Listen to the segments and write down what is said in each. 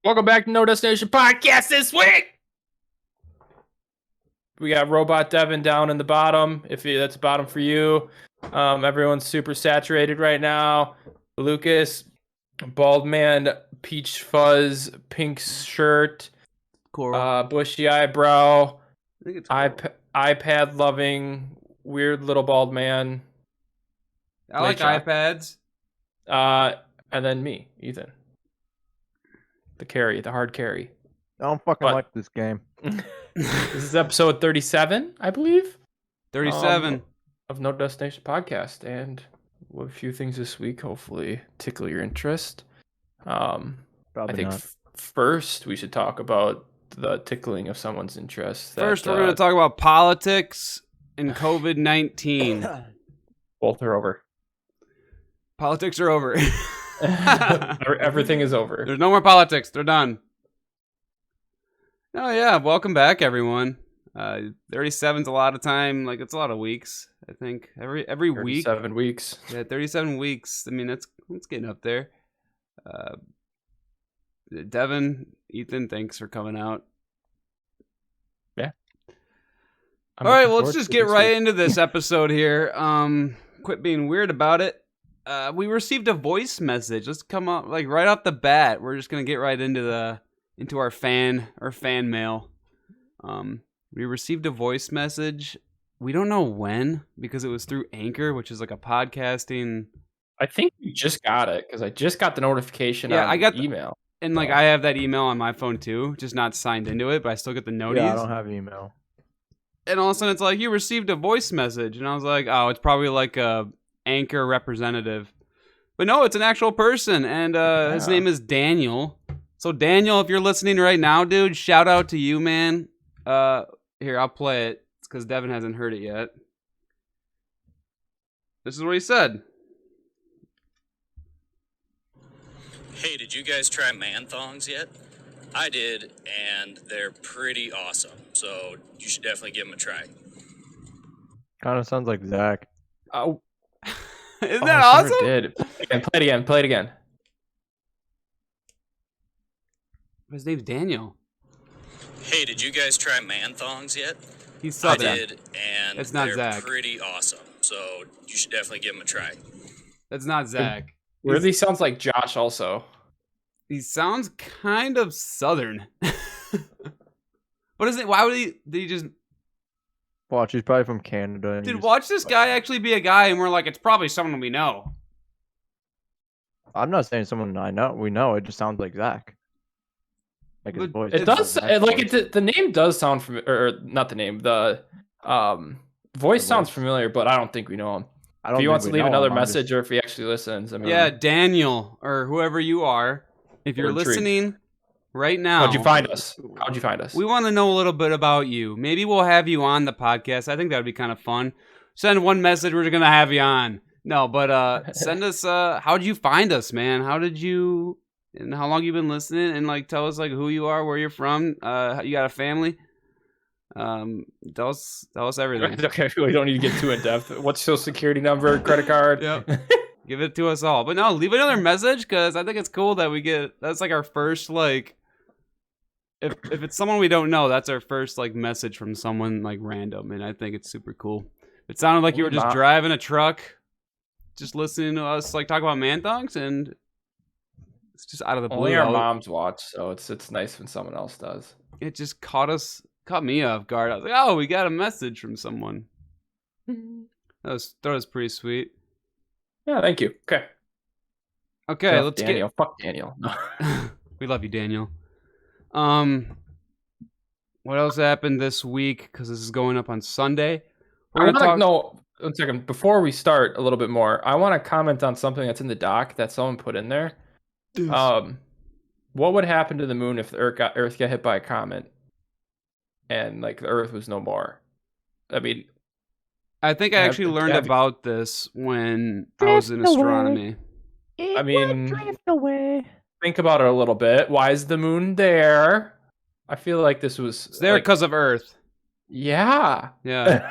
Welcome back to No Destination Podcast this week. We got Robot Devin down in the bottom. If that's the bottom for you. Everyone's super saturated right now. Lucas, bald man, peach fuzz, pink shirt, bushy eyebrow, iPad loving, weird little bald man. I like iPads. And then me, Ethan. The hard carry. I don't fucking like this game. This is episode 37, I believe. 37 of No Destination Podcast, and we'll have a few things this week. Hopefully, tickle your interest. I think first we should talk about the tickling of someone's interest. First, we're going to talk about politics and COVID-19. Both are over. Politics are over. Everything is over. There's no more politics. They're done. Oh yeah, welcome back, everyone. 37's a lot of time. Like, it's a lot of weeks. I think every week. 37 weeks. Yeah, 37 weeks. I mean, that's getting up there. Devin, Ethan, thanks for coming out. Yeah. All right, well, let's just get right into this episode here. Quit being weird about it. We received a voice message. Let's come up like right off the bat. We're just gonna get right into our fan mail. We received a voice message. We don't know when because it was through Anchor, which is like a podcasting. I think you just got it because I just got the notification. Yeah, on I got email, and like I have that email on my phone too, just not signed into it, but I still get the notice. Yeah, I don't have email. And all of a sudden, it's like you received a voice message, and I was like, oh, it's probably like a Anchor representative. But no, it's an actual person, and his name is Daniel. So Daniel, if you're listening right now, dude, shout out to you, man. Here, I'll play it. It's because Devin hasn't heard it yet. This is what he said. Hey, did you guys try man thongs yet? I did, and they're pretty awesome. So you should definitely give them a try. Kind of sounds like Zach. Oh. Isn't that awesome? Did. Play it again. His name's Daniel. Hey, did you guys try man thongs yet? He's Southern. I did, and it's not they're Zach. Pretty awesome. So you should definitely give them a try. That's not Zach. Weirdly sounds like Josh also. He sounds kind of Southern. What is it? Why would did he just... Watch, he's probably from Canada. Dude, watch this guy actually be a guy, and we're like, it's probably someone we know. I'm not saying someone we know. It just sounds like Zach. Like his voice. It does. The name does sound familiar, or not the name. The voice sounds familiar, but I don't think we know him. If he wants to leave another message, or if he actually listens, I mean, yeah, Daniel or whoever you are, if you're listening right now, how'd you find us? We want to know a little bit about you. Maybe we'll have you on the podcast. I think that would be kind of fun. Send one message. We're gonna have you on. No, but send us. How'd you find us, man? How did you? And how long you been listening? And like, tell us like who you are, where you're from. You got a family? Tell us everything. Okay, we don't need to get too in depth. What's your social security number, credit card? Yep. Give it to us all. But no, leave another message because I think it's cool that we get. That's like our first like. If it's someone we don't know, that's our first like message from someone like random, and I think it's super cool. It sounded like you were just driving a truck, just listening to us like talk about man thongs, and it's just out of the blue. Only our moms watch, so it's nice when someone else does. It just caught me off guard. I was like, oh, we got a message from someone. That was pretty sweet. Yeah, thank you. Okay, let's Daniel. Fuck Daniel. We love you, Daniel. What else happened this week? Because this is going up on Sunday. No, 1 second. Before we start a little bit more, I want to comment on something that's in the doc that someone put in there. What would happen to the moon if the Earth got hit by a comet and like the Earth was no more? I mean, I think I actually learned about this when I was in astronomy. I mean, think about it a little bit. Why is the moon there? I feel like this was there because of Earth. Yeah.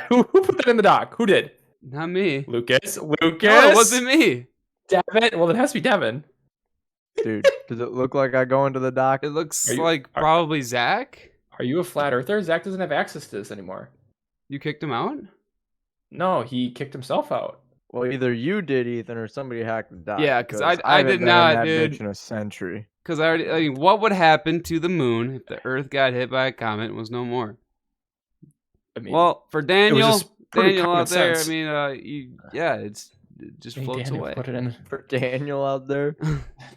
Who put that in the doc? Who did? Not me. Lucas. No, it wasn't me. Devin. Well, it has to be Devin. Dude, does it look like I go into the dock? It looks like probably Zach. Are you a flat earther? Zach doesn't have access to this anymore. You kicked him out? No, he kicked himself out. Well, either you did, Ethan, or somebody hacked the dock. Yeah, because I haven't did been not, in that dude. bitch in a century. Because I mean, what would happen to the moon if the Earth got hit by a comet and was no more? I mean, Well, for Daniel just pretty out common there, sense. I mean, it just floats Daniel away. put it in. For Daniel out there.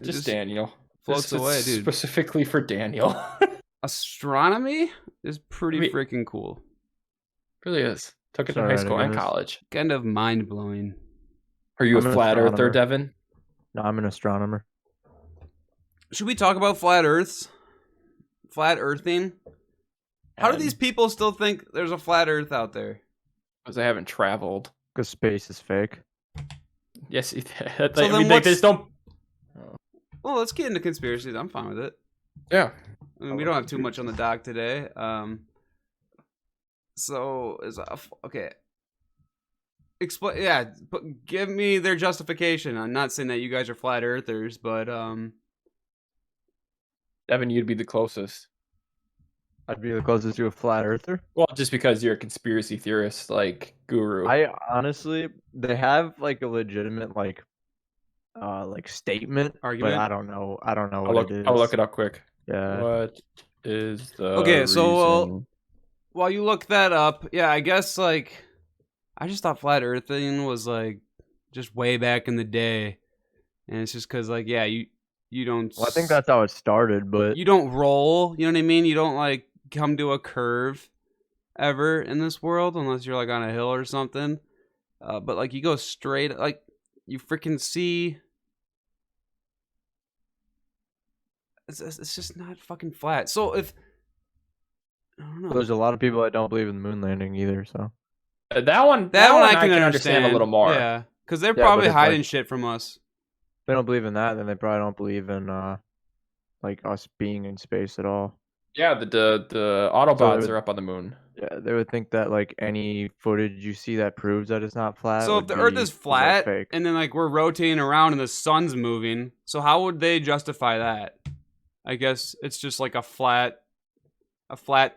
Just Daniel. Floats away, dude. Specifically for Daniel. Astronomy is pretty freaking cool. Really is. Took it in Sorry, high school and guys. college. Kind of mind blowing. Are you I'm a an flat earther, astronomer. Devin? No, I'm an astronomer. Should we talk about flat earthing? How do these people still think there's a flat earth out there? Because I haven't traveled. Because space is fake. Yes, then they just don't. Well, let's get into conspiracies. I'm fine with it. Yeah. I mean, we don't have too much on the dock today. Okay. Explain. Yeah, but give me their justification. I'm not saying that you guys are flat earthers, but Devin, you'd be the closest. I'd be the closest to a flat earther. Well, just because you're a conspiracy theorist, like guru. I honestly, they have like a legitimate like statement, Argument? but I don't know. I don't know I'll what it is. I'll look it up quick. Yeah. What is the Okay, so reason? while you look that up, yeah, I guess like I just thought flat earthing was like just way back in the day, and it's just because like you don't. Well, I think that's how it started, but you don't roll. You know what I mean? You don't like come to a curve ever in this world unless you're like on a hill or something. But like you go straight, like you freaking see. It's just not fucking flat. So if I don't know, there's a lot of people that don't believe in the moon landing either. So That one I can can understand a little more. Yeah, because they're Yeah, probably but it's hiding like- shit from us. if they don't believe in that, then they probably don't believe in like us being in space at all. Yeah, the Autobots would- are up on the moon. Yeah, they would think that like any footage you see that proves that it's not flat. So if would the Earth be, is flat fake. and then like we're rotating around and the sun's moving, so how would they justify that? I guess it's just like a flat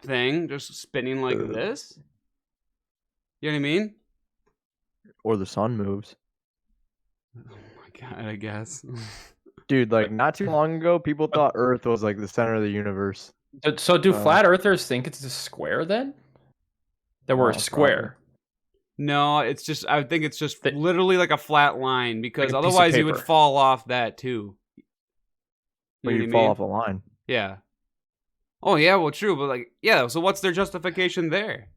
thing just spinning like this. You know what I mean? Or the sun moves. Oh my god, I guess. Dude, like not too long ago, people thought Earth was like the center of the universe. So do flat earthers think it's a square then? That we're a No, square. No, it's just I think it's just literally like a flat line because Like a piece of otherwise you would paper. fall off that too. When know you what I fall mean? off a line. Yeah. Oh yeah, well true, but like yeah, so what's their justification there?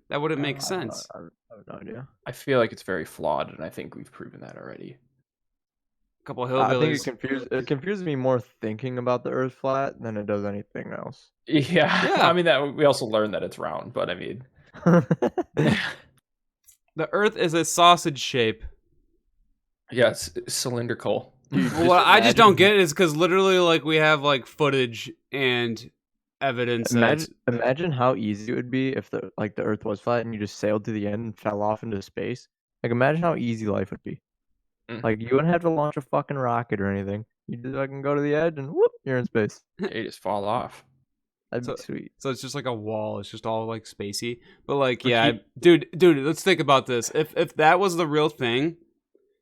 That wouldn't make sense. I have no idea. I feel like it's very flawed, and I think we've proven that already. A couple I think hillbillies. it confuses me more thinking about the Earth flat than it does anything else. Yeah. Yeah. I mean that we also learned that it's round, but I mean, The Earth is a sausage shape. yeah, it's cylindrical. What I just don't get is because literally, like, we have like footage and evidence. Imagine how easy it would be if the Earth was flat and you just sailed to the end and fell off into space. Like imagine how easy life would be. Mm. Like you wouldn't have to launch a fucking rocket or anything. You just fucking go to the edge and whoop, you're in space. They just fall off. That'd be sweet. So it's just like a wall. It's just all like spacey. But like, But yeah, dude, let's think about this. If that was the real thing,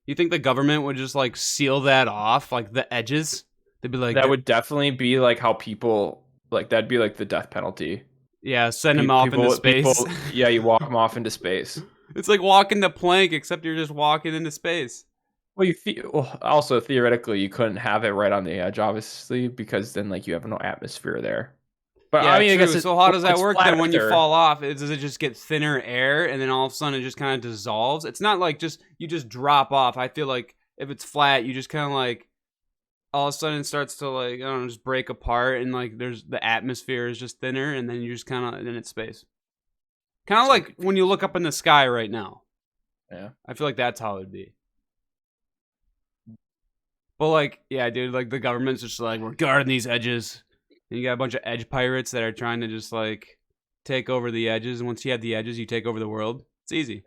you think the government would just like seal that off, like the edges? They'd be like, That would definitely be like how people like that'd be like the death penalty. yeah, send them off into space. Yeah, you walk them off into space. It's like walking the plank, except you're just walking into space. Well, also theoretically you couldn't have it right on the edge, obviously, because then like you have no atmosphere there. But Yeah, I mean, I true. guess So how does that it's work flat then? When you earther. fall off, does it just get thinner air, and then all of a sudden it just kind of dissolves? It's not like you just drop off. I feel like if it's flat, you just kind of like all of a sudden it starts to like I don't know, just break apart, and like there's the atmosphere is just thinner, and then you just kind of then it's space. Kind of So like when you look up in the sky right now. Yeah. I feel like that's how it'd be. But like, yeah, dude, like the government's just like we're guarding these edges. And you got a bunch of edge pirates that are trying to just like take over the edges. And once you have the edges, you take over the world. It's easy.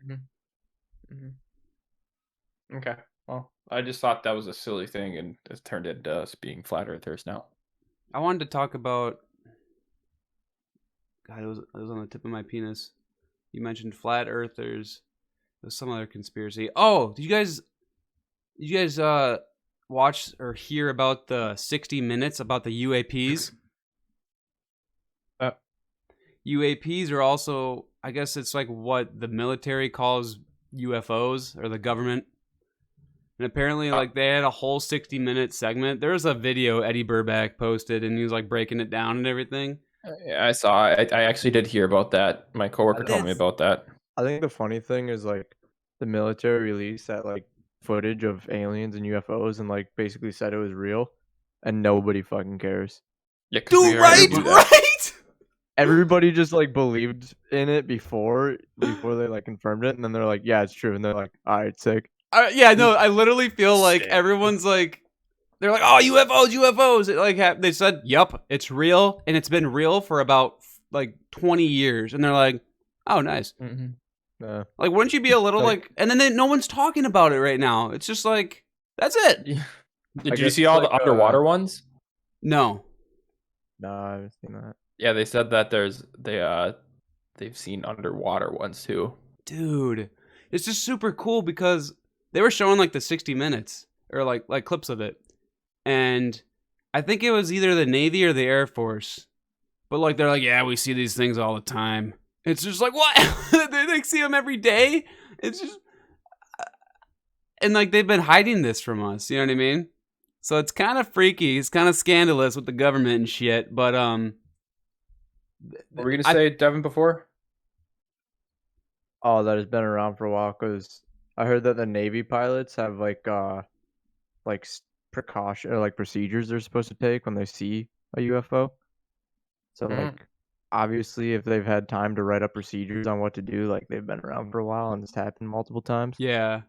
Mm-hmm. Okay. Well, I just thought that was a silly thing, and it turned into us being flat earthers now. I wanted to talk about. God, it was on the tip of my penis. You mentioned flat earthers. There's some other conspiracy. Oh, did you guys watch or hear about the 60 Minutes about the UAPs? UAPs are also, I guess it's like what the military calls UFOs, or the government. And apparently, like, they had a whole 60-minute segment. There was a video Eddie Burback posted, and he was like breaking it down and everything. Yeah, I saw. I actually did hear about that. My coworker told me about that. I think the funny thing is like the military released that like footage of aliens and UFOs and like basically said it was real, and nobody fucking cares. Yeah, 'cause we Dude, already do that. right. Everybody just like believed in it before they like confirmed it, and then they're like, yeah, it's true, and they're like, all right, sick. Yeah, no, I literally feel like Sick. everyone's like, they're like, oh, UFOs. It, like, they said, yup, it's real, and it's been real for about like 20 years, and they're like, oh, nice. Mm-hmm. Like, wouldn't you be a little like, and then no one's talking about it right now. It's just like, that's it. Did you see all the underwater ones? No. No, I haven't seen that. Yeah, they said that they've seen underwater ones too. Dude, it's just super cool because they were showing like the 60 Minutes or like clips of it. And I think it was either the Navy or the Air Force. But like, they're like, yeah, we see these things all the time. It's just like, what? They see them every day? It's just... And like, they've been hiding this from us, you know what I mean? So it's kind of freaky. It's kind of scandalous with the government and shit. But, What were we gonna say, Devin, before? Oh, that has been around for a while because I heard that the Navy pilots have like precaution or like procedures they're supposed to take when they see a UFO. So like obviously if they've had time to write up procedures on what to do, like they've been around for a while and it's happened multiple times. yeah.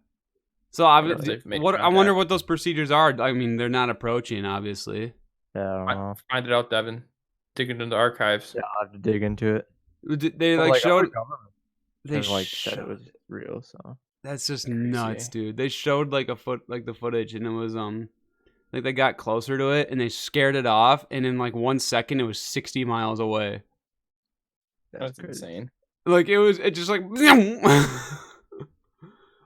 So They've made I wonder what those procedures are. I mean, they're not approaching, obviously. Yeah, I don't know. Find it out, Devin. Dig into the archives. Yeah, I'll have to dig into it. They But, like showed. other governments They have, like said it was real. So That's just Crazy. nuts, dude. They showed like the footage, and it was like they got closer to it and they scared it off, and in like 1 second it was 60 miles away. That's insane. Like it just like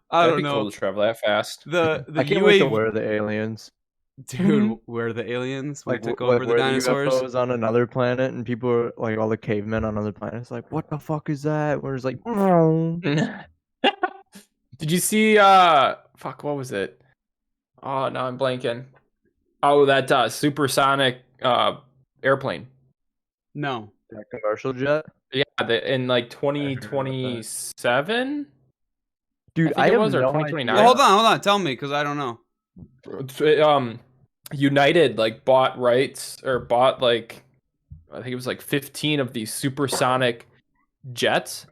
I That'd don't be know. cool to travel that fast. The I can't wait to UAV where the aliens dude, where the aliens we took like, over the where dinosaurs. UFOs on another planet, and people are like all the cavemen on other planets, like, what the fuck is that? We're just like, Did you see fuck, what was it? Oh, now I'm blanking. Oh, that supersonic airplane. No. that commercial jet. Yeah, in like 2027. Dude, I think it was, or no 2029. idea. Well, hold on. Tell me, because I don't know. United like bought rights, or bought like, I think it was like 15 of these supersonic jets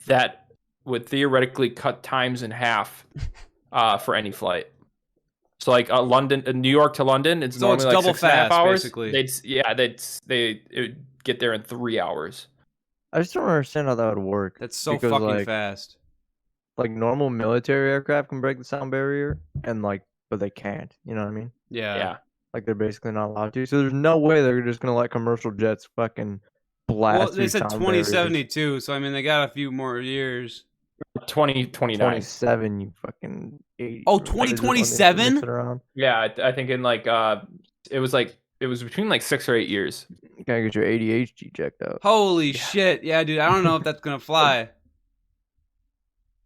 that would theoretically cut times in half for any flight. So like New York to London, it's So normally it's like double 6.5 fast, hours. basically. It would get there in 3 hours. I just don't understand how that would work. That's so because, fucking like, fast. Like normal military aircraft can break the sound barrier, and like, but they can't. You know what I mean? Yeah. Like they're basically not allowed to. So there's no way they're just gonna let commercial jets fucking blast. Well, they through said sound barriers. 2072, so I mean they got a few more years. 2029. 27, you fucking 80. Oh, what is it when they 2027? mix it around? Yeah, I think in like it was between like 6 or 8 years. You gotta get your ADHD checked out. Holy shit. Yeah, dude, I don't know if that's going to fly.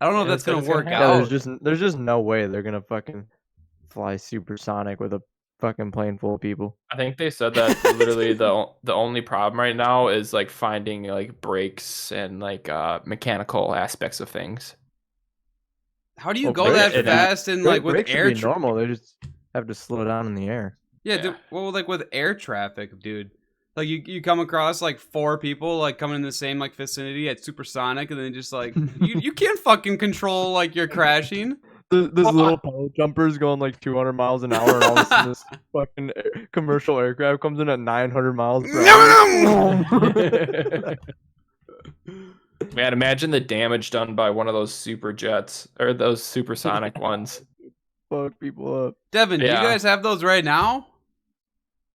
I don't know if Yeah, that's that's going to gonna work happen. out. There's just no way they're gonna fucking fly supersonic with a fucking plane full of people. I think they said that literally the only problem right now is like finding like brakes and like mechanical aspects of things. How do you Well, go that brakes- fast and like with Brakes should air be normal. They just have to slow down in the air. Yeah, Yeah. dude, well, like with air traffic, dude. Like you come across like 4 people like coming in the same like vicinity at supersonic, and then just like you can't fucking control like you're crashing. This little pole jumper's going like 200 miles an hour, and all of a sudden this fucking commercial aircraft comes in at 900 miles per hour. Man, imagine the damage done by one of those super jets or those supersonic ones. fuck people up. Devin, do you guys have those right now?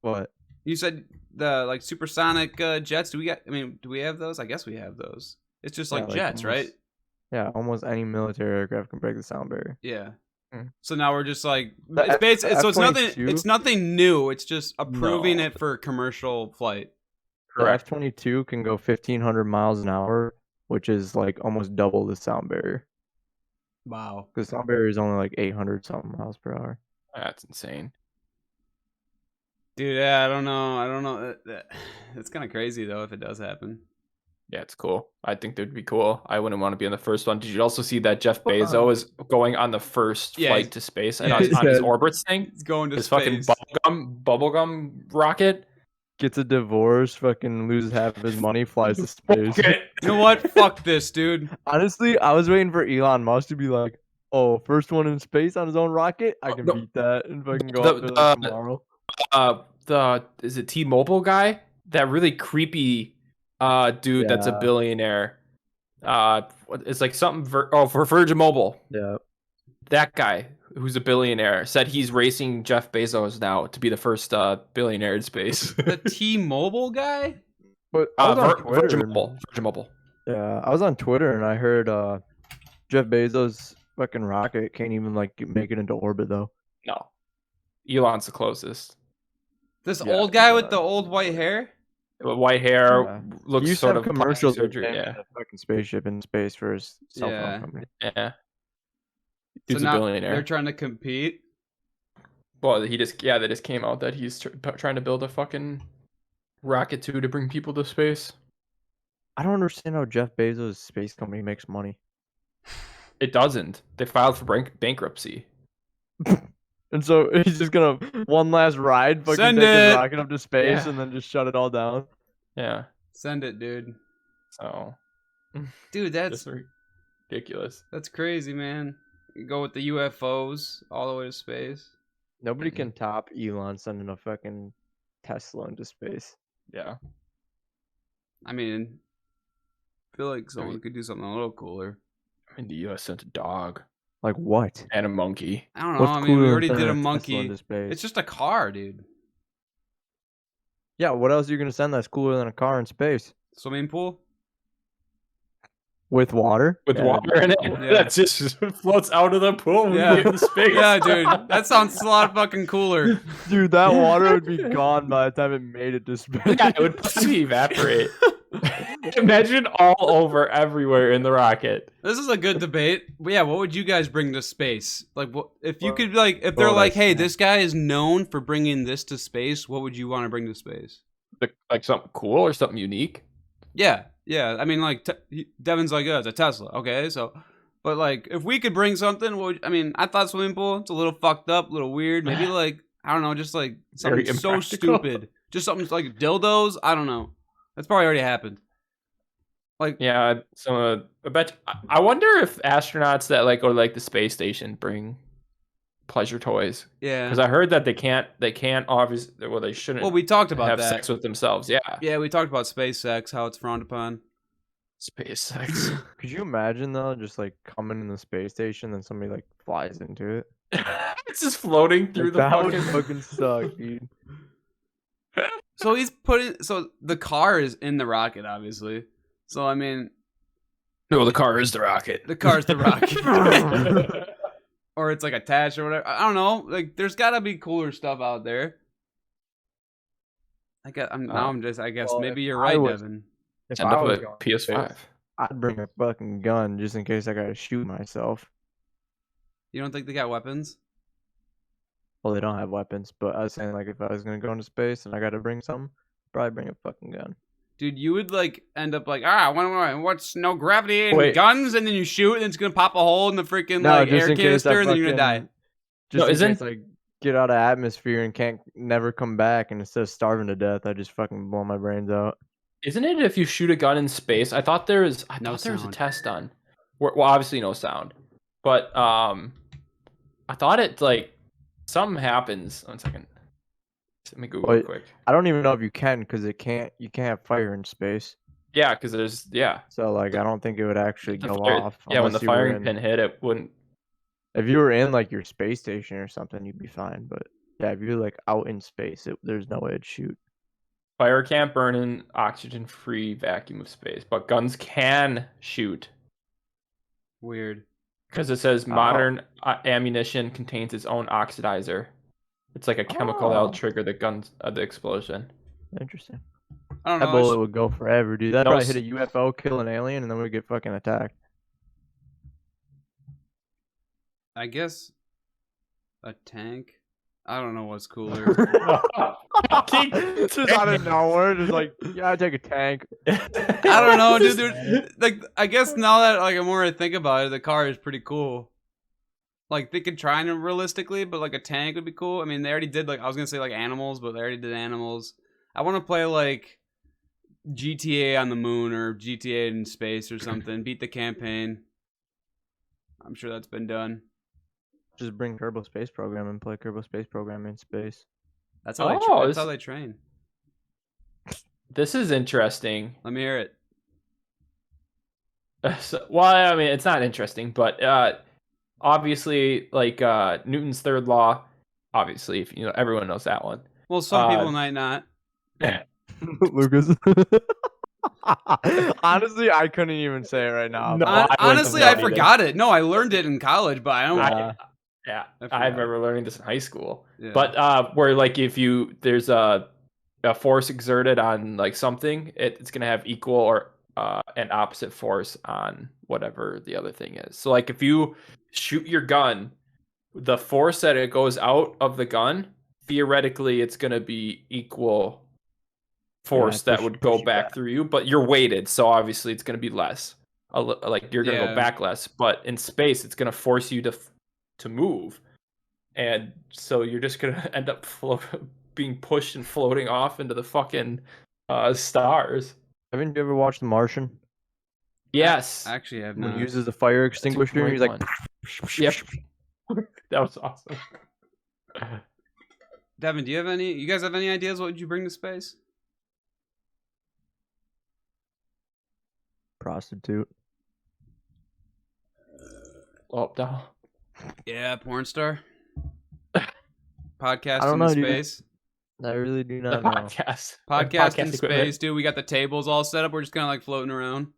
What? You said the like supersonic jets. Do we have those? I guess we have those. It's just like jets, right? Yeah, almost any military aircraft can break the sound barrier. Yeah. Mm. So now we're just like it's nothing new. It's just approving it for commercial flight. Correct. The F-22 can go 1,500 miles an hour, which is like almost double the sound barrier. Wow. The sound barrier is only like 800 something miles per hour. That's insane. Dude, yeah, I don't know. It's kind of crazy though if it does happen. Yeah, it's cool. I think that would be cool. I wouldn't want to be on the first one. Did you also see that Jeff Bezos is going on the first flight to space and on his orbits thing? He's going to his space. Fucking bubblegum rocket. Gets a divorce, fucking loses half of his money, flies to space. You know what? Fuck this, dude. Honestly, I was waiting for Elon Musk to be like, "Oh, first one in space on his own rocket. I can beat that and fucking go up there tomorrow." Is it T-Mobile guy? That really creepy dude that's a billionaire. It's like something for Virgin Mobile. Yeah. That guy who's a billionaire said he's racing Jeff Bezos now to be the first billionaire in space. The T-Mobile guy? But I was on Twitter. Virgin Mobile. Yeah, I was on Twitter and I heard Jeff Bezos' fucking rocket can't even like make it into orbit though. No, Elon's the closest. This old guy with the old white hair? White hair looks sort of commercial surgery. Yeah, a fucking spaceship in space for his cell phone company. Yeah. Dude's a billionaire. They're trying to compete. Well, they just came out that he's trying to build a fucking rocket too to bring people to space. I don't understand how Jeff Bezos' space company makes money. It doesn't. They filed for bankruptcy. And so he's just gonna one last ride, fucking take his rocket up to space, and then just shut it all down. Yeah. Send it, dude. So, dude, that's ridiculous. That's crazy, man. You go with the UFOs all the way to space. Nobody can top Elon sending a fucking Tesla into space. Yeah. I mean, I feel like someone could do something a little cooler. I mean, the U.S. sent a dog. Like what? And a monkey. I don't know. I mean, we already did a monkey. It's just a car, dude. Yeah, what else are you going to send that's cooler than a car in space? Swimming pool? With water? With water in it? Yeah. That just floats out of the pool when you get into space. Yeah, dude. That sounds a lot fucking cooler. Dude, that water would be gone by the time it made it to space. Yeah, it would probably evaporate. Imagine all over everywhere in the rocket. This is a good debate. But yeah, what would you guys bring to space? Like, what if you could, like, if they're like, hey, this guy is known for bringing this to space, what would you want to bring to space? Like something cool or something unique? Yeah. I mean, like, Devin's like, it's a Tesla. Okay, so, but like, if we could bring something, I thought swimming pool. It's a little fucked up, a little weird. Maybe like, I don't know, just like something so stupid. Just something like dildos. I don't know. That's probably already happened. Like, yeah, so I wonder if astronauts that like go to like the space station bring pleasure toys. Yeah, because I heard that they can't obviously. Well, they shouldn't. Well, we talked about have that. sex with themselves. Yeah, we talked about space sex, how it's frowned upon. Space sex. Could you imagine though, just like coming in the space station, then somebody like flies into it? It's just floating through the that would fucking suck, dude. So the car is in the rocket, obviously. So I mean, no, the car is the rocket. The car's the rocket, or it's like attached or whatever. I don't know. Like, there's gotta be cooler stuff out there. I guess maybe you're right, Devin. If I was PS5, I'd bring a fucking gun just in case I gotta shoot myself. You don't think they got weapons? Well, they don't have weapons, but I was saying, like, if I was gonna go into space and I gotta bring something, probably bring a fucking gun. Dude, you would like end up like, what's no gravity and guns, and then you shoot and it's gonna pop a hole in the freaking air canister and then you're gonna die. Just in case I get out of atmosphere and never come back, and instead of starving to death, I just fucking blow my brains out. Isn't it if you shoot a gun in space? I thought there was a test done. Well, obviously no sound, but I thought it like something happens. 1 second. Let me Google it quick. I don't even know if you can, because you can't have fire in space. Yeah, because there's So like, I don't think it would actually go off. Yeah, when the firing pin hit, it wouldn't. If you were in like your space station or something, you'd be fine. But yeah, if you're like out in space, there's no way to shoot. Fire can't burn in oxygen-free vacuum of space, but guns can shoot. Weird. Because it says modern ammunition contains its own oxidizer. It's like a chemical that'll trigger the explosion. Interesting. I don't That know. bullet would go forever, dude. That'd No, probably hit a UFO, kill an alien, and then we'd get fucking attacked. I guess a tank. I don't know what's cooler. Just out of nowhere, just like, yeah, I'd take a tank. I don't know, dude. Like, I guess now that like the more I think about it, the car is pretty cool. Like, they could try and realistically, but like a tank would be cool. I mean, they already did like I was gonna say like animals, but they already did animals. I want to play like GTA on the moon or GTA in space or something. Beat the campaign. I'm sure that's been done. Just bring Kerbal Space Program and play Kerbal Space Program in space. That's how that's how they train. This is interesting. Let me hear it. Well, I mean, it's not interesting, but obviously, like Newton's third law. Obviously, if everyone knows that one. Well, some people might not. Lucas. Honestly, I couldn't even say it right now. No, honestly, I forgot it. No, I learned it in college, but I don't. I remember learning this in high school. Yeah. But where like if there's a force exerted on like something, it's gonna have equal or an opposite force on whatever the other thing is. So like if you shoot your gun, the force that it goes out of the gun, theoretically, it's gonna be equal force that would go back through you, but you're weighted, so obviously it's gonna be less. Like you're gonna go back less, but in space, it's gonna force you to move, and so you're just gonna end up being pushed and floating off into the fucking stars. Haven't you ever watched The Martian? Yes, Actually, I've When not. he uses a fire extinguisher, and he's like, "Yep, that was awesome." Devin, do you guys have any ideas? What would you bring to space? prostitute. Oh, no. Yeah, porn star. Podcast I don't in know, space. I really do The not know. podcast. Podcast in equipment. space, dude. We got the tables all set up. We're just kind of like floating around.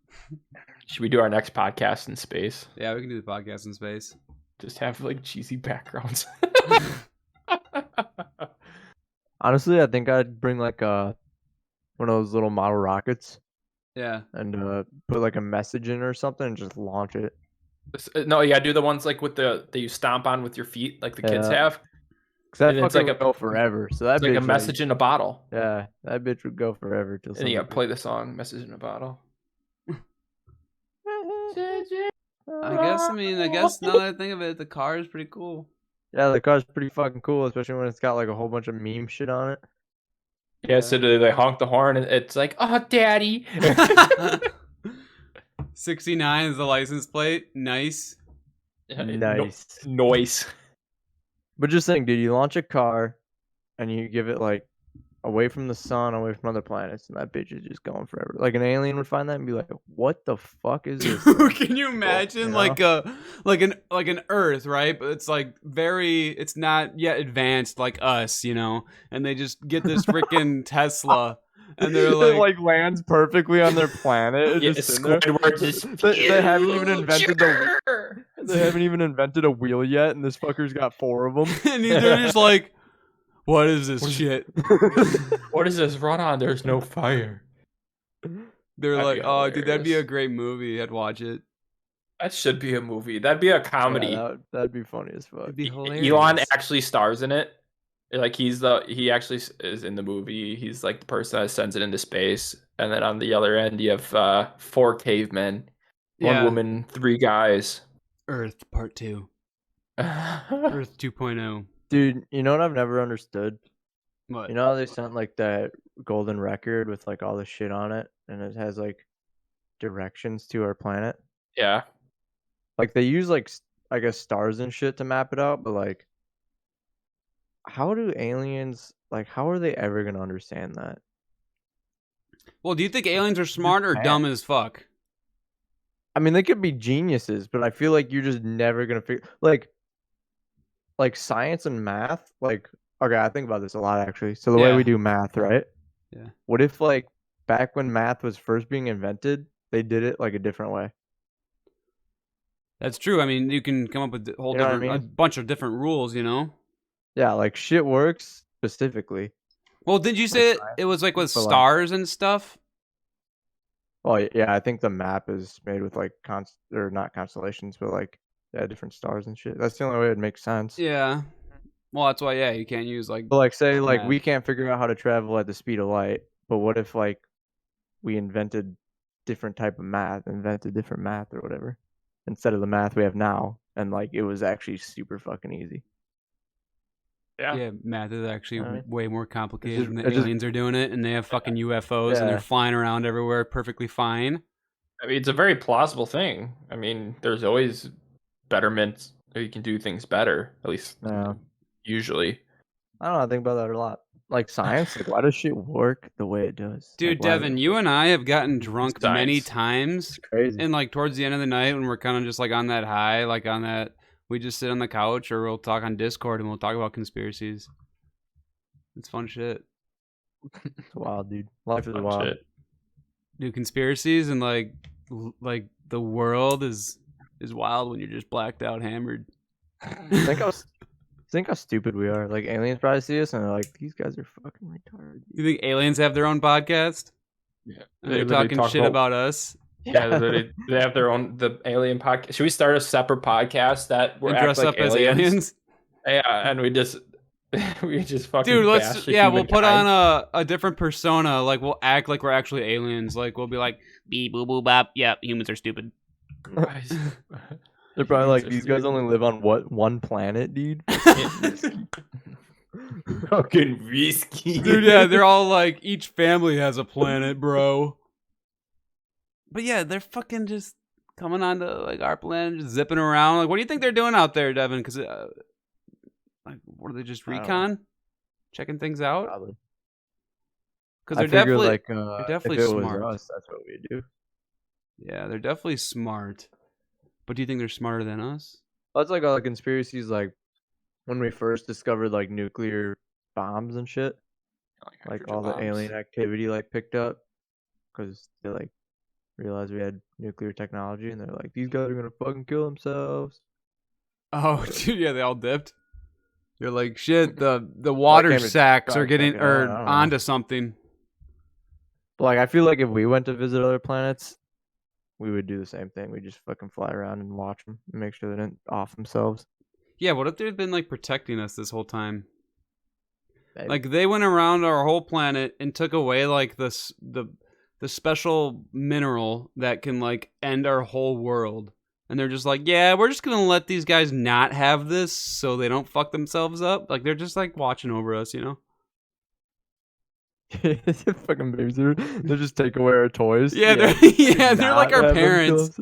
Should we do our next podcast in space? Yeah, we can do the podcast in space. Just have like cheesy backgrounds. Honestly, I think I'd bring like one of those little model rockets Yeah. and put like a message in or something and just launch it. No, yeah, do the ones like with that you stomp on with your feet, like the kids have. Cause that And it's fucking like would go forever. So that It's like a bitch, message in a bottle. yeah, that bitch would go forever till. And you gotta play the song "Message in a Bottle." I guess now that I think of it, the car is pretty cool. Yeah, the car's pretty fucking cool, especially when it's got like a whole bunch of meme shit on it. Yeah, so they honk the horn and it's like, "Oh, daddy." 69 is the license plate. Nice. Nice. Noise. But just think, dude, you launch a car and you give it like away from the sun, away from other planets, and that bitch is just going forever. Like an alien would find that and be like, "What the fuck is this?" Can you imagine You know? like an Earth, right? But it's like it's not yet advanced like us, and they just get this freaking Tesla. And they're It like lands perfectly on their planet. Yeah, Just sitting there. Squidward just They haven't even invented a wheel yet, and this fucker's got 4 of them. and they're just like, what is this shit? What is this? Run on, there's no fire. They're That'd like, be oh, dude, that'd be a hilarious. great movie. I'd watch it. That should be a movie. That'd be a comedy. Yeah, that'd be funny as fuck. It'd be hilarious. Elon actually stars in it. Like he actually is in the movie. He's like the person that sends it into space. And then on the other end, you have 4 cavemen, 1 woman, 3 guys. Earth Part 2. Earth 2.0. Dude, you know what I've never understood? What? You know how they sent like that golden record with like all the shit on it, and it has like directions to our planet? Yeah. Like they use like I guess stars and shit to map it out, but like how do aliens how are they ever gonna understand that? Well, do you think aliens are smart or dumb as fuck? I mean, they could be geniuses, but I feel like you're just never gonna figure. Like, like science and math, like okay, I think about this a lot actually. So the way we do math, right? Yeah. What if like back when math was first being invented, they did it like a different way? That's true. I mean, you can come up with a whole a bunch of different rules, you know? Yeah, like shit works specifically. Well, did you say it was like with stars and stuff? Well, yeah, I think the map is made with like or not constellations, but like different stars and shit. That's the only way it makes sense. Yeah. Well, that's why you can't use like. But like say like we can't figure out how to travel at the speed of light, but what if like we invented different type of math, or whatever, instead of the math we have now, and like it was actually super fucking easy. Yeah, math is actually way more complicated than the aliens are doing it, and they have fucking UFOs and they're flying around everywhere perfectly fine. I mean, it's a very plausible thing. I mean, there's always betterments, or you can do things better, at least usually. I don't know, I think about that a lot. Like science, like why does shit work the way it does? Dude, like, Devin, you and I have gotten drunk many times. It's crazy. And like towards the end of the night when we're kind of just like on that high, like on that, we just sit on the couch or we'll talk on Discord and we'll talk about conspiracies. It's fun shit. It's wild, dude. Life is wild. Shit. Dude, conspiracies and like the world is wild when you're just blacked out, hammered. Think how stupid we are. Like aliens probably see us and they're like, "These guys are fucking retarded." You think aliens have their own podcast? Yeah, they're talking shit about us. Yeah, they have their own alien podcast. Should we start a separate podcast that we're dress up as aliens? Yeah, and we just fucking. Dude, we'll put on a different persona. Like we'll act like we're actually aliens. Like we'll be like, beep boop boop bop. Yeah, humans are stupid. They're probably like, these guys only live on one planet, dude? Fucking risky. Dude, yeah, they're all like, each family has a planet, bro. But yeah, they're fucking just coming onto like our planet, just zipping around. Like, what do you think they're doing out there, Devin? Because, like, what are they, just recon? Checking things out? Probably. Because they're definitely, like, they're definitely if it smart. Was us, that's what we do. Yeah, they're definitely smart. But do you think they're smarter than us? Well, that's like all the conspiracies, like when we first discovered like nuclear bombs and shit. Like all the alien activity like picked up because they like realized we had nuclear technology and they're like, these guys are gonna fucking kill themselves. Oh, dude, yeah, they all dipped. They're like, shit, the water sacks are getting onto something. But like, I feel like if we went to visit other planets, we would do the same thing. We just fucking fly around and watch them and make sure they didn't off themselves. Yeah, what if they've been like protecting us this whole time? Maybe. Like they went around our whole planet and took away like the special mineral that can like end our whole world. And they're just like, yeah, we're just gonna let these guys not have this so they don't fuck themselves up. Like they're just like watching over us, you know? Fucking babysitter. They just take away our toys. Yeah, they're like our parents.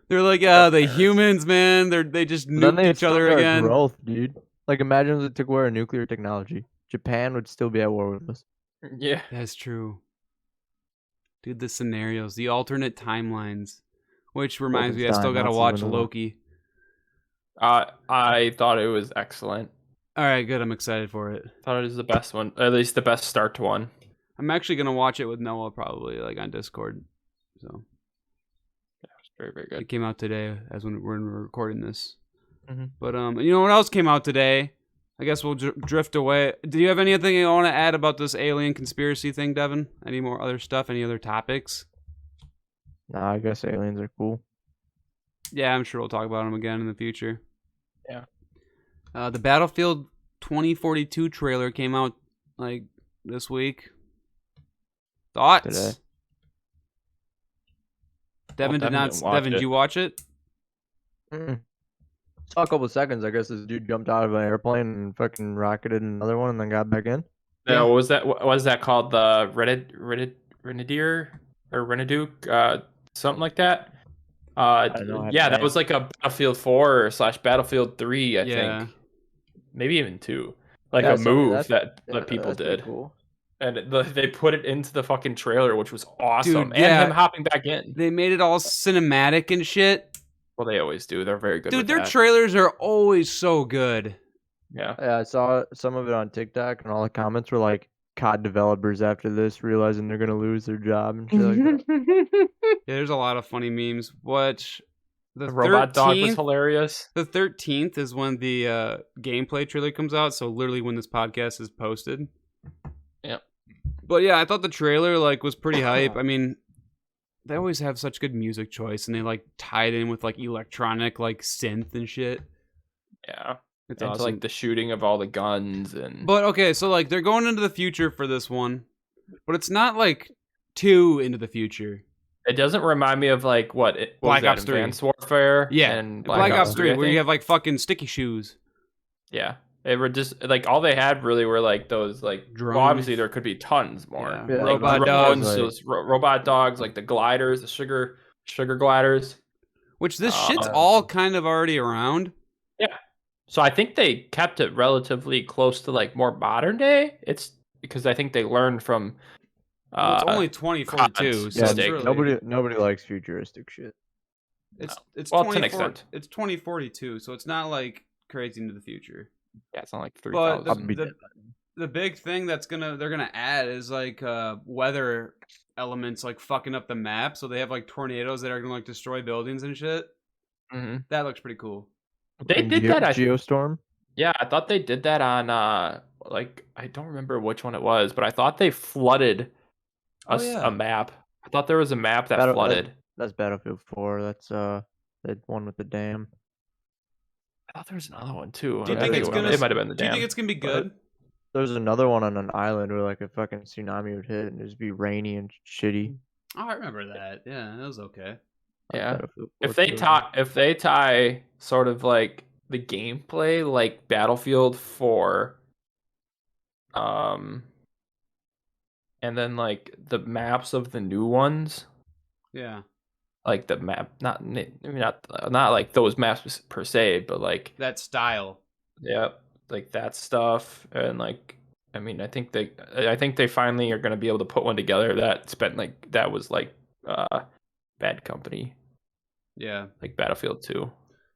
They're like, the humans, man. They just nuke each other again. Growth, dude. Like, imagine if they took away our nuclear technology. Japan would still be at war with us. Yeah, that's true. Dude, the scenarios, the alternate timelines. Which reminds me, I still gotta watch Loki. I thought it was excellent. All right, good. I'm excited for it. Thought it was the best one, at least the best start to one. I'm actually gonna watch it with Noah probably, like on Discord. So yeah, it's very, very good. It came out today, as when we're recording this. Mm-hmm. But you know what else came out today? I guess we'll drift away. Do you have anything you want to add about this alien conspiracy thing, Devin? Any more other stuff? Any other topics? Nah, I guess aliens are cool. Yeah, I'm sure we'll talk about them again in the future. Yeah. The Battlefield 2042 trailer came out like this week. Thoughts? Today. Devin did not. Devin, did you watch it? Mm-mm. Saw a couple of seconds. I guess this dude jumped out of an airplane and fucking rocketed another one and then got back in. Yeah, what was that called? The Renadier or Renaduke? Something like that. Yeah, that was like a Battlefield 4 / Battlefield 3, I think. Maybe even 2. Like a move that people did. Cool. And they put it into the fucking trailer, which was awesome. Dude, and him hopping back in. They made it all cinematic and shit. Well, they always do. They're very good. Dude, their trailers are always so good. Yeah. Yeah, I saw some of it on TikTok, and all the comments were like, "COD developers after this realizing they're gonna lose their job and shit like that." Yeah, there's a lot of funny memes. Which the The robot dog was 13th hilarious. The 13th is when the gameplay trailer comes out, so literally when this podcast is posted. Yep. But yeah, I thought the trailer like was pretty hype. I mean, they always have such good music choice, and they like tied in with like electronic like synth and shit. Yeah. It's And awesome. like the shooting of all the guns and. But okay, so like they're going into the future for this one, but it's not like too into the future. It doesn't remind me of like what Black was that, Ops 3. Advanced Warfare. Yeah, and Black Ops 3, I where you think. have like fucking sticky shoes. Yeah, they were just like all they had really were like those like Drones. Well, obviously there could be tons more. Yeah. Yeah, Like Robot drones, dogs. those robot dogs, like the gliders, the sugar gliders. Which this shit's Yeah. all kind of already around. So I think they kept it relatively close to like more modern day. It's because I think they learned from. Well, it's only 2042, so Yeah, it's mistake. really, nobody likes futuristic shit. it's Well, to an 24 extent. It's 2042, so it's not like crazy into the future. Yeah, it's not like But 3,000. the big thing they're gonna add is like weather elements like fucking up the map, so they have like tornadoes that are gonna like destroy buildings and shit. Mhm. That looks pretty cool. They And did that. Geostorm. Yeah, I thought they did that on like I don't remember which one it was, but I thought they flooded a map. I thought there was a map that flooded. That's Battlefield 4. That's the one with the dam. I thought there was another one too. Do you Yeah, think they it's were. gonna? It might have been the Do you dam. think it's gonna be good? There's another one on an island where like a fucking tsunami would hit and it'd just be rainy and shitty. Oh, I remember that. Yeah, that was okay. That's Yeah. Battlefield 4 If they tie sort of like the gameplay like Battlefield 4, and then like the maps of the new ones, Yeah, like the map, not like those maps per se, but like that style. yeah, like that stuff, and like I mean, I think they finally are going to be able to put one together that was like Bad Company, Yeah. like Battlefield 2.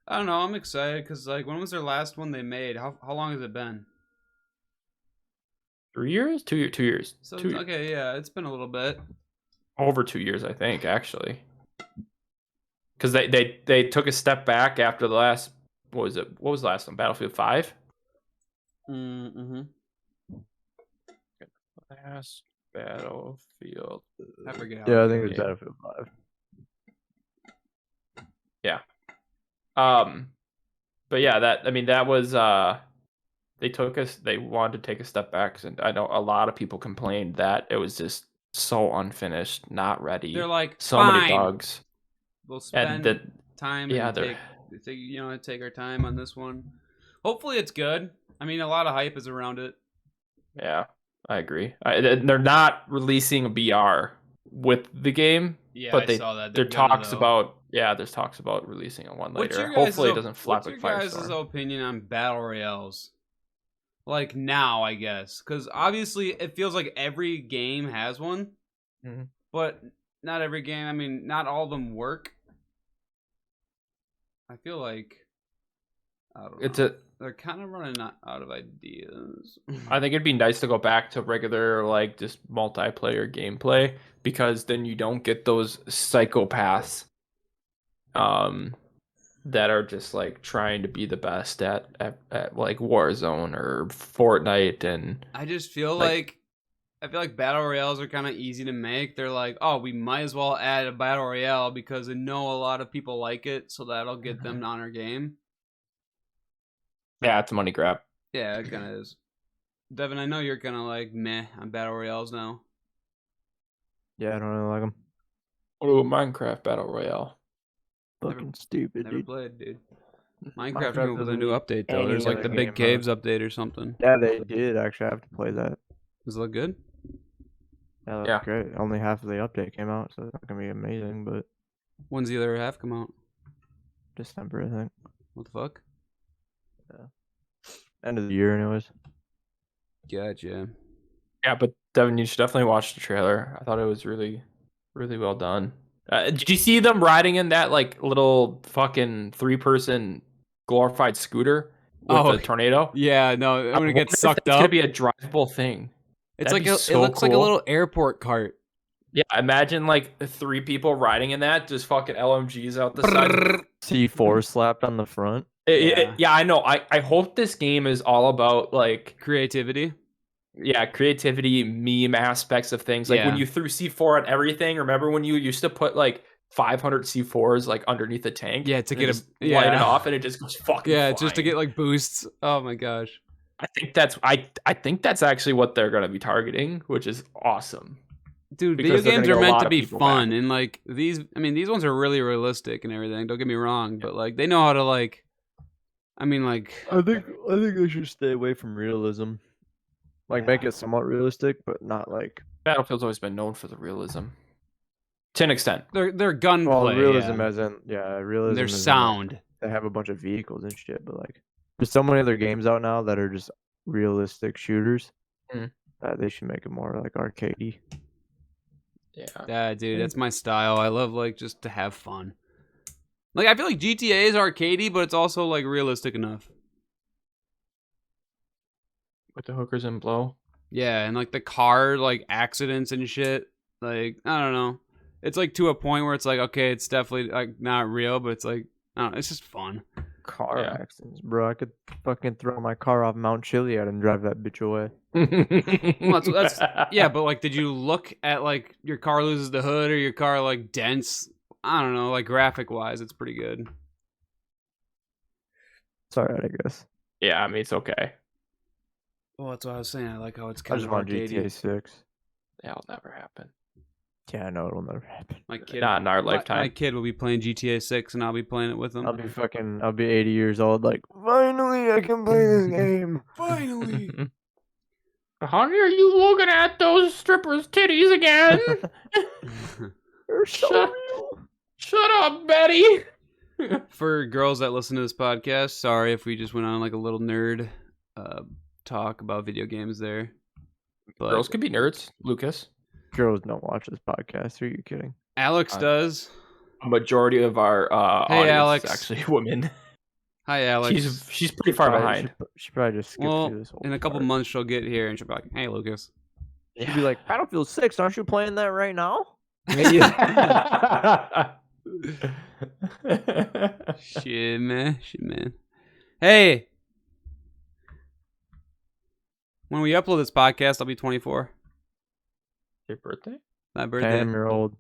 I don't know. I'm excited because like when was their last one they made? How long has it been? 3 years? 2 years? 2 years? So 2 years. okay, yeah, it's been a little bit. Over 2 years, I think, actually. Because they took a step back after the last. What was it? What was the last one? Battlefield 5. Mm-hmm. Last Battlefield. I forget. How Yeah, I it think goes. it's Battlefield 5. But yeah, that was they wanted to take a step back, and I know a lot of people complained that it was just so unfinished, not ready. They're like so fine. many bugs. We'll spend And time yeah, and they're- take our time on this one. Hopefully it's good. I mean, a lot of hype is around it. Yeah, I agree. They're not releasing a BR with the game, Yeah, but I saw that. there's talks about releasing a one What's later. your guys' Hopefully it doesn't flop What's like your guys' Firestorm. opinion on battle royales? Like now, I guess, because obviously it feels like every game has one, Mhm. but not every game. I mean, not all of them work. I feel like I don't know. They're kind of running out of ideas. I think it'd be nice to go back to regular, like, just multiplayer gameplay, because then you don't get those psychopaths that are just like trying to be the best at like Warzone or Fortnite. And I just feel like I feel like battle royales are kind of easy to make. They're like, oh, we might as well add a battle royale because I know a lot of people like it, so that'll get them on our game. yeah, it's a money grab. Yeah, it kind of is. Devin, I know you're kind of like meh on battle royales now. Yeah, I don't really like them. Oh, Minecraft Battle Royale. Fucking stupid, Never dude. played, dude. Minecraft Minecraft came up with a doesn't new need update though. any There's like other the Big game Caves update or something. Yeah, they did actually have to play that. Does it look good? Yeah, that's Yeah. great. Only half of the update came out, so it's not gonna be amazing, but When's the other half come out? December, I think. What the fuck? End of the year, anyways. Gotcha. Yeah, but Devin, you should definitely watch the trailer. I thought it was really, really well done. Did you see them riding in that like little fucking 3-person glorified scooter? with the tornado. Yeah, no, I'm gonna get sucked up. It's gonna be a drivable thing. It's like it looks like a little airport cart. Yeah, imagine like 3 people riding in that, just fucking LMGs out the side. C4 slapped on the front. Yeah, I know. I hope this game is all about like creativity. Yeah, creativity, meme aspects of things. Like when you threw C4 on everything. Remember when you used to put like 500 C4s like underneath the tank? Yeah, to get light it off, and it just goes fucking. Yeah, just to get like boosts. Oh my gosh. I think that's actually what they're gonna be targeting, which is awesome. Dude, video games are meant to be fun, and like these ones are really realistic and everything. Don't get me wrong, but like they know how to like. I think they should stay away from realism. Like make it somewhat realistic, but not like. Battlefield's always been known for the realism. To an extent. Their gunplay. Well, realism as in realism. Their sound. They have a bunch of vehicles and shit, but like there's so many other games out now that are just realistic shooters that they should make it more like arcadey. Yeah, dude, that's my style. I love like just to have fun. Like I feel like GTA is arcadey, but it's also like realistic enough. With the hookers and blow. Yeah, and like the car like accidents and shit. Like I don't know. It's like to a point where it's like okay, it's definitely like not real, but it's like I don't know, it's just fun. Car accidents, bro. I could fucking throw my car off Mount Chiliad and drive that bitch away. Well, that's yeah, but like, did you look at like your car loses the hood or your car like dents? I don't know, like graphic wise, it's pretty good. It's alright, I guess. Yeah, I mean it's okay. Well, that's what I was saying. I like how it's I kind just of want arcadey. GTA 6. That'll never happen. Yeah, no, it'll never happen. My kid, not in our lifetime. My kid will be playing GTA 6, and I'll be playing it with him. I'll be 80 years old. Like, finally, I can play this game. Finally. Honey, are you looking at those strippers' titties again? They're so real. Shut up, Betty. For girls that listen to this podcast, sorry if we just went on like a little nerd talk about video games there. But girls could be nerds, Lucas. Girls don't watch this podcast. Are you kidding? Alex does. A majority of our audience Alex. is actually women. Hi, Alex. She's pretty far behind. She probably just skipped through this whole in a couple months she'll get here and she'll be like, "Hey, Lucas." She'll be like, "Battlefield 6, aren't you playing that right now?" Shit, man. Hey, when we upload this podcast, I'll be 24. Your birthday? My birthday. 10-year-old.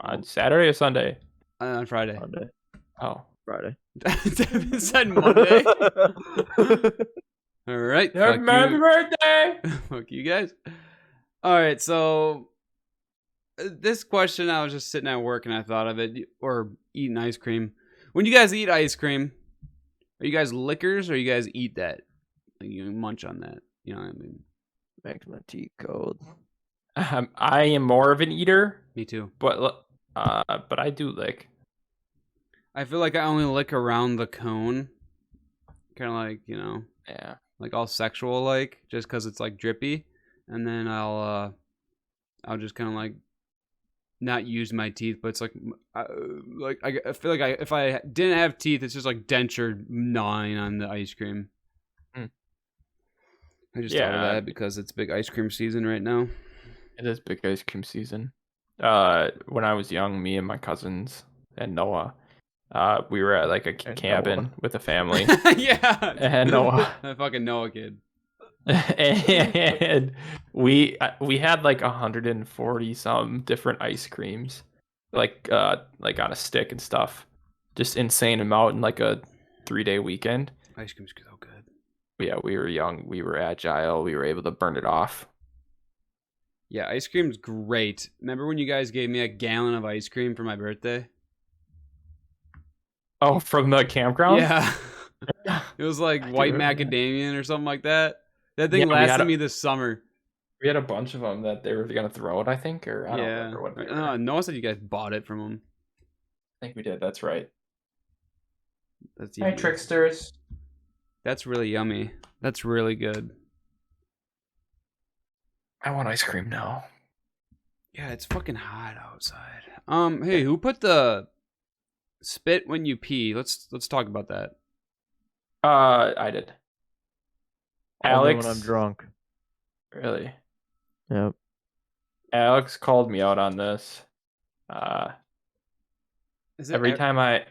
On Saturday or Sunday? On Friday. Monday. Oh, Friday. Devin said Monday. All right. happy birthday! Fuck you guys. All right, so this question, I was just sitting at work and I thought of it, or eating ice cream. When you guys eat ice cream, are you guys lickers or you guys eat that? Like you munch on that? You know what I mean? Makes my teeth cold. I am more of an eater. Me too. But I do lick. I feel like I only lick around the cone. Kind of like, you know. Yeah. Like all sexual like, just because it's like drippy. And then I'll just kind of like not use my teeth, but it's like I feel like if I didn't have teeth, it's just like denture gnawing on the ice cream. I just thought of that because it's big ice cream season right now. It is big ice cream season. When I was young, me and my cousins and Noah, we were at like a cabin with a family. Yeah. And Noah. That fucking Noah kid. And we had like 140 some different ice creams, like on a stick and stuff. Just insane amount in like a 3-day weekend. Ice cream's so good. But yeah, we were young, we were agile, we were able to burn it off. Yeah, ice cream's great. Remember when you guys gave me a gallon of ice cream for my birthday? Oh, from the campground? Yeah. It was like white macadamia or something like that. That thing lasted me this summer. We had a bunch of them that they were going to throw it, I think, or I don't remember what they were. Noah said you guys bought it from him. I think we did, that's right. That's Hi, tricksters. That's really yummy. That's really good. I want ice cream now. Yeah, it's fucking hot outside. Hey, who put the spit when you pee? Let's talk about that. I did. Only Alex, when I'm drunk. really? Yep. Alex called me out on this. Is it Every time I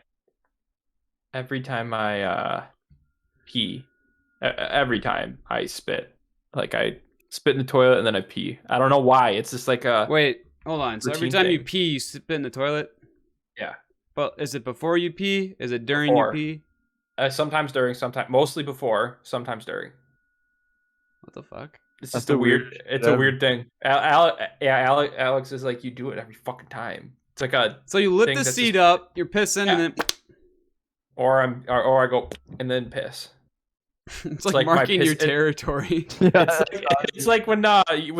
pee, every time I spit, like I spit in the toilet and then I pee. I don't know why. It's just like a Wait, hold on. So every routine time you thing. pee, you spit in the toilet? Yeah. But is it before you pee? Is it during Before. you pee? Sometimes during, sometimes mostly before, sometimes during. What the fuck? It's That's just a the weird. weirdest It's shit a ever. weird thing. Alex is like, you do it every fucking time. It's like a So you lift thing the that's seat just- up, you're pissing, Yeah. and then or I go and then piss. it's like like my marking your piss- it- territory. It's like when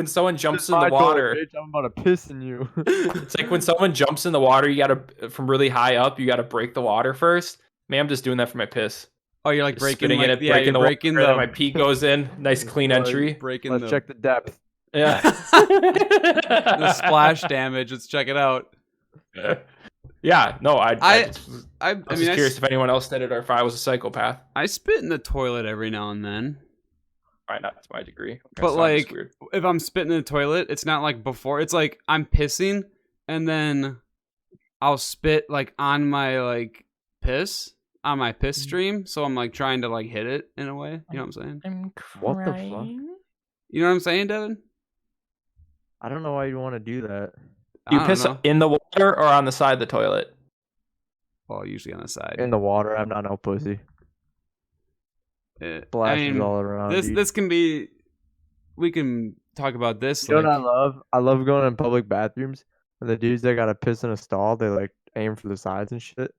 someone jumps in the My toilet, water. bitch, I'm about to piss in you. It's like when someone jumps in the water, you gotta from really high up, you gotta break the water first. Man, I'm just doing that for my piss. Oh, you're like Just breaking spitting like, in it, yeah, breaking you're the breaking water, the and then my pee goes in. Nice clean entry. breaking Let's the check the depth. Yeah. the splash damage. Let's check it out. Yeah. No, I I was mean, just curious if anyone else did it or if I was a psychopath. I spit in the toilet every now and then. Right, not to my degree. Okay, But, so I'm like, just weird. If I'm spitting in the toilet, it's not like before. It's like I'm pissing and then I'll spit like on my like piss on my piss stream. So I'm like trying to like hit it in a way. You know what I'm saying? I'm What the fuck? You know what I'm saying, Devin? I don't know why you want to do that. Do you I don't piss know. in the water or on the side of the toilet? Well, usually on the side. In the water, I'm not no pussy. Splashes all around. This dude. this can be. We can talk about this. You know what I like- love? I love going in public bathrooms and the dudes that gotta piss in a stall, they like aim for the sides and shit.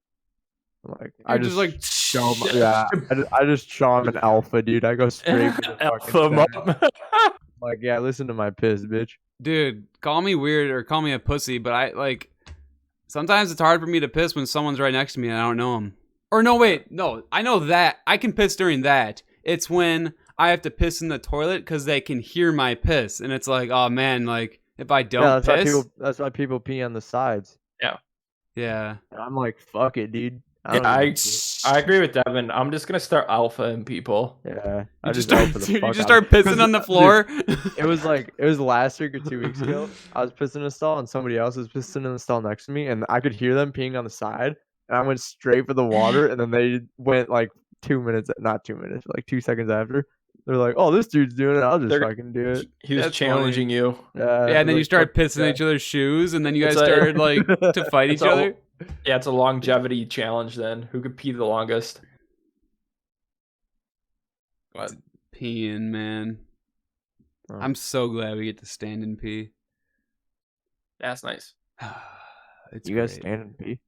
Like I You're just like show 'em- yeah, I just show 'em an alpha, dude. I go straight for the Alpha fucking 'em center. up. Like, yeah, listen to my piss, bitch. dude, call me weird or call me a pussy, but I like. Sometimes it's hard for me to piss when someone's right next to me and I don't know them. Or no, wait, no, I know that I can piss during that. It's when I have to piss in the toilet because they can hear my piss, and it's like, oh man, like if I don't Yeah, piss, that's why people pee on the sides. yeah. And I'm like, fuck it, dude. Yeah, don't give a shit. I agree with Devin. I'm just gonna start alphaing people. Yeah, You I just just start, alpha the dude, you fuck just out of- start pissing 'Cause, on the dude, floor. It was last week or 2 weeks ago. I was pissing in a stall and somebody else was pissing in the stall next to me, and I could hear them peeing on the side. And I went straight for the water, and then they went like 2 minutes, not 2 minutes, like 2 seconds after. They're like, "Oh, this dude's doing it. I'll just They're- fucking do it." He was That's challenging you. Yeah, Yeah, and then you like, start fuck pissing in yeah. each other's shoes, and then you guys It's like- started like to fight each It's a- other. Yeah, it's a longevity challenge then. Who could pee the longest? What? Peeing, man. Oh. I'm so glad we get to stand and pee. That's nice. It's You guys great. stand and pee?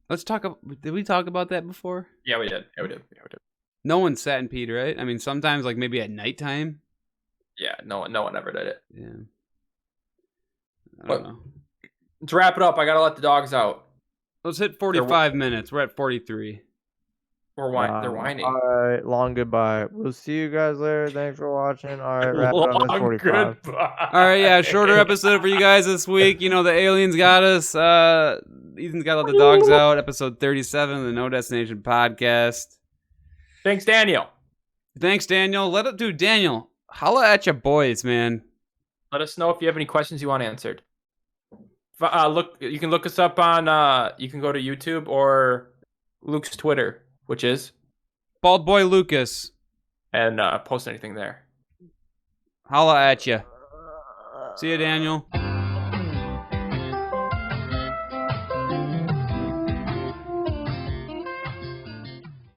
Let's talk. Did we talk about that before? Yeah, we did. Yeah, we did. No one sat and peed, right? I mean, sometimes like maybe at nighttime. Yeah, no one ever did it. Yeah. I What? don't know. Let's wrap it up. I gotta let the dogs out. Let's hit 45 minutes. We're at 43. They're whining. All right, long goodbye. We'll see you guys later. Thanks for watching. All right, wrap it up. That's Long 45. goodbye. All right, yeah, shorter episode for you guys this week. You know, the aliens got us. Ethan's got to let the dogs out. Episode 37 of the No Destination podcast. Thanks, Daniel. Thanks, Daniel. Dude, Daniel, holla at your boys, man. Let us know if you have any questions you want answered. You can look us up on. You can go to YouTube or Luke's Twitter, which is, Bald Boy Lucas, and post anything there. holla at you. See you, Daniel.